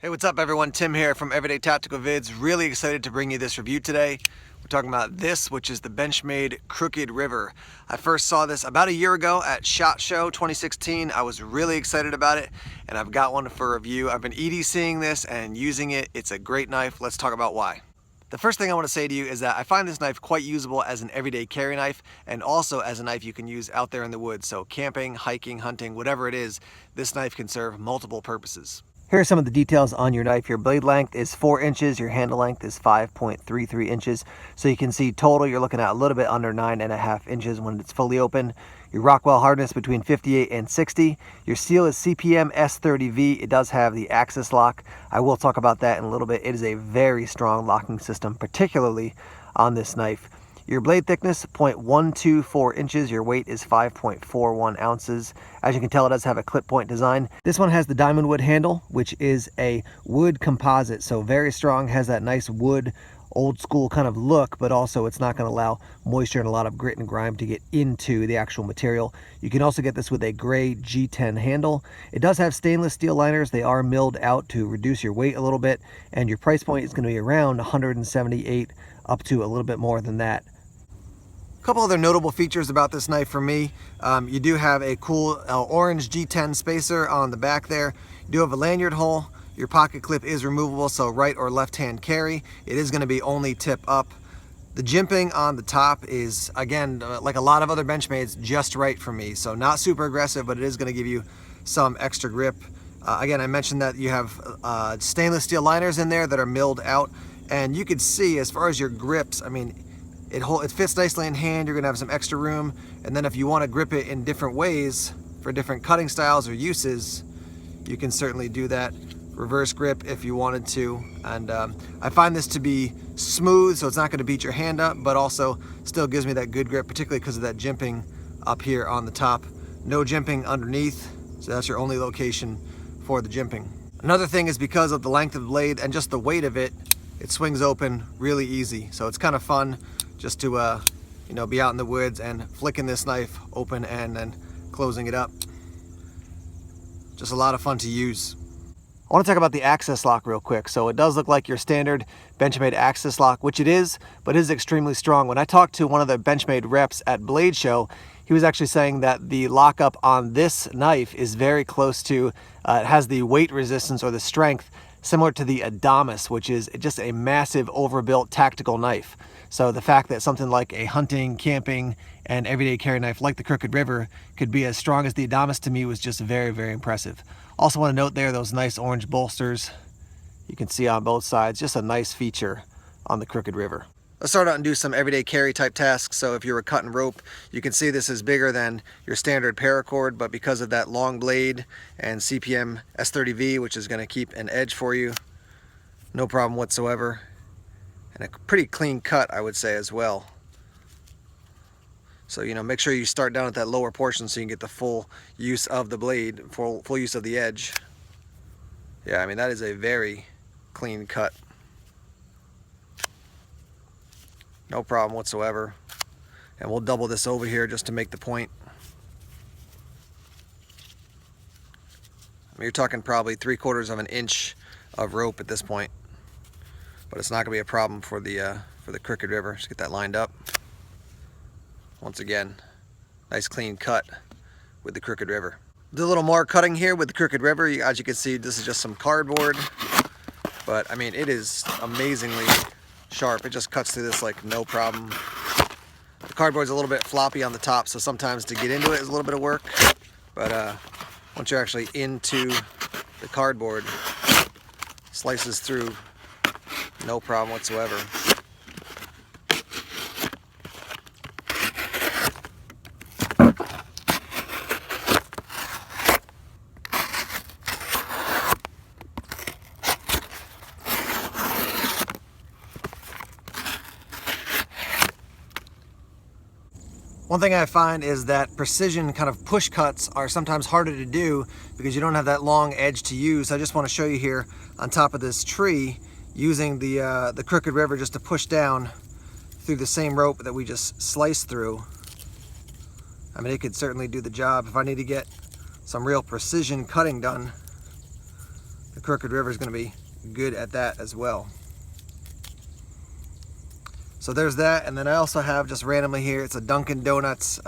Hey, what's up everyone? Tim here from Everyday Tactical Vids. Really excited to bring you this review today. We're talking about this, which is the Benchmade Crooked River. I first saw this about a year ago at SHOT Show 2016. I was really excited about it, and I've got one for review. I've been EDCing this and using it. It's a great knife. Let's talk about why. The first thing I want to say to you is that I find this knife quite usable as an everyday carry knife and also as a knife you can use out there in the woods. So camping, hiking, hunting, whatever it is, this knife can serve multiple purposes. Here are some of the details on your knife. Your blade length is 4 inches, your handle length is 5.33 inches. So you can see total, you're looking at a little bit under 9.5 inches when it's fully open. Your Rockwell hardness between 58 and 60. Your seal is CPM S30V. It does have the axis lock. I will talk about that in a little bit. It is a very strong locking system, particularly on this knife. Your blade thickness, 0.124 inches. Your weight is 5.41 ounces. As you can tell, it does have a clip point design. This one has the diamond wood handle, which is a wood composite. So very strong, has that nice wood, old school kind of look, but also it's not gonna allow moisture and a lot of grit and grime to get into the actual material. You can also get this with a gray G10 handle. It does have stainless steel liners. They are milled out to reduce your weight a little bit, and your price point is gonna be around $178 up to a little bit more than that. A couple other notable features about this knife for me. You do have a cool orange G10 spacer on the back there. You do have a lanyard hole. Your pocket clip is removable, so right or left hand carry. It is going to be only tip up. The jimping on the top is, again, like a lot of other Benchmades, just right for me. So not super aggressive, but it is going to give you some extra grip. Again, I mentioned that you have stainless steel liners in there that are milled out. And you can see, as far as your grips, I mean, it fits nicely in hand. You're gonna have some extra room, and then if you want to grip it in different ways for different cutting styles or uses, you can certainly do that. Reverse grip if you wanted to, and I find this to be smooth, so it's not going to beat your hand up, but also still gives me that good grip, particularly because of that jimping up here on the top. No jimping underneath, so that's your only location for the jimping. Another thing is, because of the length of the blade and just the weight of it, it swings open really easy, so it's kind of fun just to you know, be out in the woods and flicking this knife open and then closing it up. Just a lot of fun to use. I want to talk about the access lock real quick. So it does look like your standard Benchmade access lock, which it is, but it is extremely strong. When I talked to one of the Benchmade reps at Blade Show, he was actually saying that the lockup on this knife is very close to, it has the weight resistance or the strength similar to the Adamas, which is just a massive overbuilt tactical knife. So the fact that something like a hunting, camping, and everyday carry knife like the Crooked River could be as strong as the Adamas, to me, was just very, very impressive. Also want to note there those nice orange bolsters you can see on both sides. Just a nice feature on the Crooked River. Let's start out and do some everyday carry type tasks. So if you were cutting rope, you can see this is bigger than your standard paracord, but because of that long blade and CPM S30V, which is going to keep an edge for you, no problem whatsoever. And a pretty clean cut, I would say, as well. So, you know, make sure you start down at that lower portion so you can get the full use of the blade, full use of the edge. Yeah, I mean, that is a very clean cut. No problem whatsoever. And we'll double this over here just to make the point. I mean, you're talking probably 3/4 of an inch of rope at this point. But it's not going to be a problem for the Crooked River. Just get that lined up. Once again, nice clean cut with the Crooked River. Do a little more cutting here with the Crooked River. As you can see, this is just some cardboard, but I mean, it is amazingly sharp. It just cuts through this like no problem. The cardboard's a little bit floppy on the top, so sometimes to get into it is a little bit of work, but once you're actually into the cardboard, slices through no problem whatsoever. One thing I find is that precision kind of push cuts are sometimes harder to do because you don't have that long edge to use. I just want to show you here on top of this tree, using the Crooked River just to push down through the same rope that we just sliced through. I mean, it could certainly do the job. If I need to get some real precision cutting done, the Crooked River is going to be good at that as well. So there's that, and then I also have just randomly here, it's a Dunkin' Donuts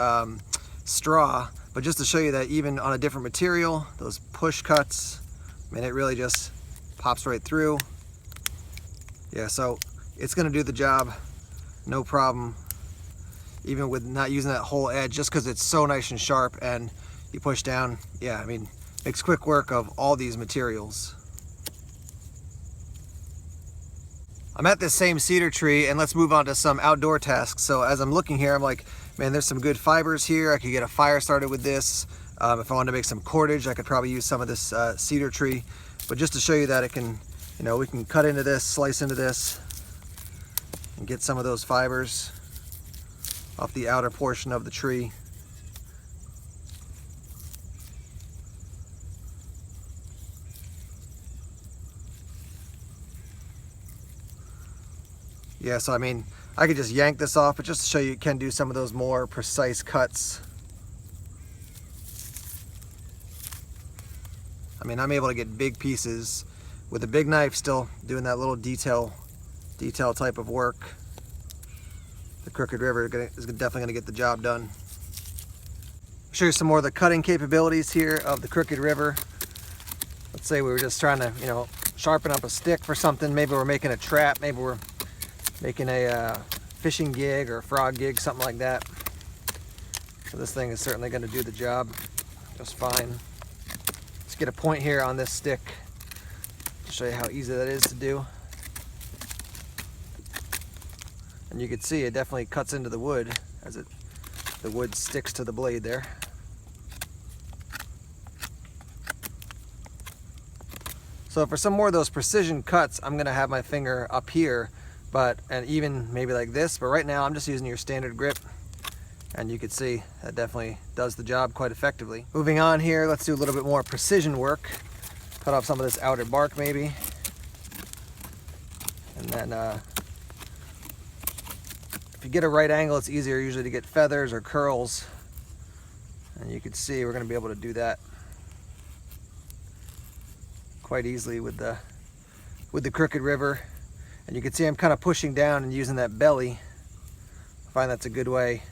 straw, but just to show you that even on a different material, those push cuts, I mean, it really just pops right through. Yeah, so it's going to do the job, no problem, even with not using that whole edge, just because it's so nice and sharp, and you push down. Yeah, I mean, makes quick work of all these materials. I'm at this same cedar tree, and let's move on to some outdoor tasks. So as I'm looking here, I'm like, man, there's some good fibers here. I could get a fire started with this. If I wanted to make some cordage, I could probably use some of this cedar tree. But just to show you that it can, you know, we can cut into this, slice into this, and get some of those fibers off the outer portion of the tree. Yeah, so I mean, I could just yank this off, but just to show you, you can do some of those more precise cuts. I mean, I'm able to get big pieces with a big knife, still doing that little detail type of work. The Crooked River is definitely gonna get the job done. I'll show you some more of the cutting capabilities here of the Crooked River. Let's say we were just trying to, you know, sharpen up a stick for something. Maybe we're making a trap, maybe we're making a fishing gig or a frog gig, something like that. So this thing is certainly going to do the job just fine. Let's get a point here on this stick to show you how easy that is to do. And you can see it definitely cuts into the wood as the wood sticks to the blade there. So for some more of those precision cuts, I'm going to have my finger up here, and even maybe like this, but right now I'm just using your standard grip, and you can see that definitely does the job quite effectively. Moving on here, let's do a little bit more precision work. Cut off some of this outer bark maybe, and then if you get a right angle, it's easier usually to get feathers or curls, and you can see we're going to be able to do that quite easily with the Crooked River. And you can see I'm kind of pushing down and using that belly. I find that's a good way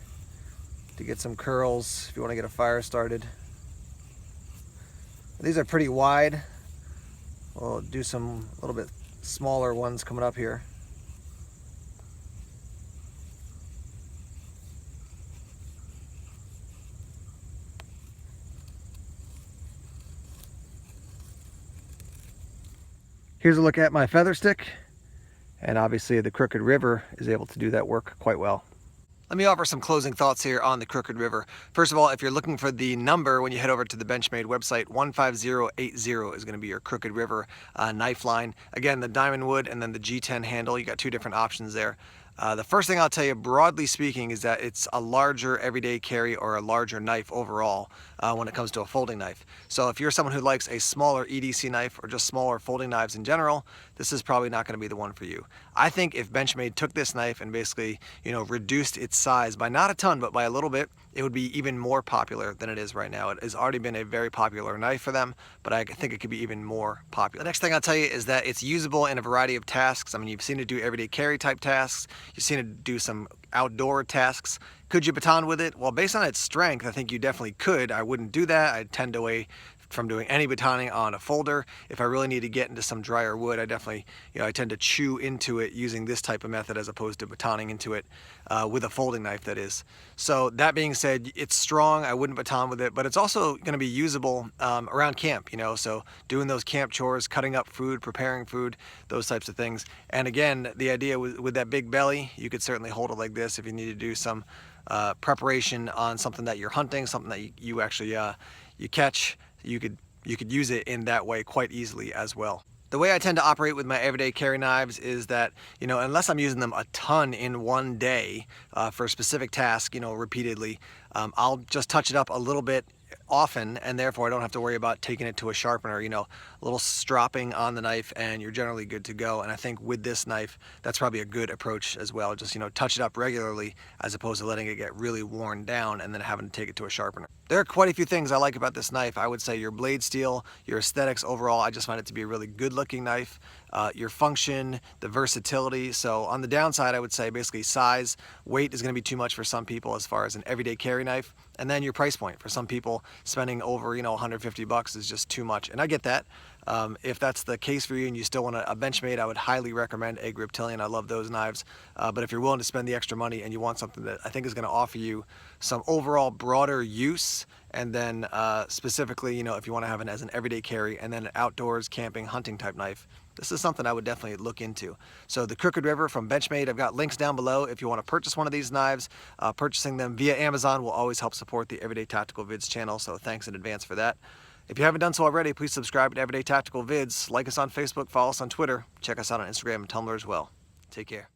to get some curls if you want to get a fire started. These are pretty wide. We'll do some a little bit smaller ones coming up here. Here's a look at my feather stick. And obviously the Crooked River is able to do that work quite well. Let me offer some closing thoughts here on the Crooked River. First of all, if you're looking for the number when you head over to the Benchmade website, 15080 is going to be your Crooked River knife line. Again, the diamond wood and then the G10 handle. You got two different options there. The first thing I'll tell you, broadly speaking, is that it's a larger everyday carry or a larger knife overall when it comes to a folding knife. So if you're someone who likes a smaller EDC knife or just smaller folding knives in general, this is probably not going to be the one for you. I think if Benchmade took this knife and basically, you know, reduced its size by not a ton, but by a little bit, it would be even more popular than it is right now. It has already been a very popular knife for them, but I think it could be even more popular. The next thing I'll tell you is that it's usable in a variety of tasks. I mean, you've seen it do everyday carry type tasks. You've seen it do some outdoor tasks. Could you baton with it? Well, based on its strength, I think you definitely could. I wouldn't do that. I'd tend away from doing any batoning on a folder. If I really need to get into some drier wood, I definitely, you know, I tend to chew into it using this type of method as opposed to batoning into it with a folding knife, that is. So that being said, it's strong. I wouldn't baton with it, but it's also going to be usable around camp, you know, so doing those camp chores, cutting up food, preparing food, those types of things. And again, the idea with that big belly, you could certainly hold it like this if you need to do some preparation on something that you're hunting, something that you actually you catch. You could use it in that way quite easily as well. The way I tend to operate with my everyday carry knives is that, you know, unless I'm using them a ton in one day for a specific task, you know, repeatedly, I'll just touch it up a little bit often, and therefore I don't have to worry about taking it to a sharpener. You know, a little stropping on the knife and you're generally good to go. And I think with this knife, that's probably a good approach as well. Just, you know, touch it up regularly as opposed to letting it get really worn down and then having to take it to a sharpener. There are quite a few things I like about this knife. I would say your blade steel, your aesthetics overall, I just find it to be a really good looking knife. Your function, the versatility. So on the downside, I would say basically size, weight is going to be too much for some people as far as an everyday carry knife. And then your price point. For some people, spending over, you know, 150 bucks is just too much. And I get that. If that's the case for you and you still want a Benchmade, I would highly recommend Egg Reptilian. I love those knives. But if you're willing to spend the extra money and you want something that I think is going to offer you some overall broader use, and then specifically, you know, if you want to have it as an everyday carry and then an outdoors camping hunting type knife, this is something I would definitely look into. So the Crooked River from Benchmade, I've got links down below if you want to purchase one of these knives. Purchasing them via Amazon will always help support the Everyday Tactical Vids channel, so thanks in advance for that. If you haven't done so already, please subscribe to Everyday Tactical Vids, like us on Facebook, follow us on Twitter, check us out on Instagram and Tumblr as well. Take care.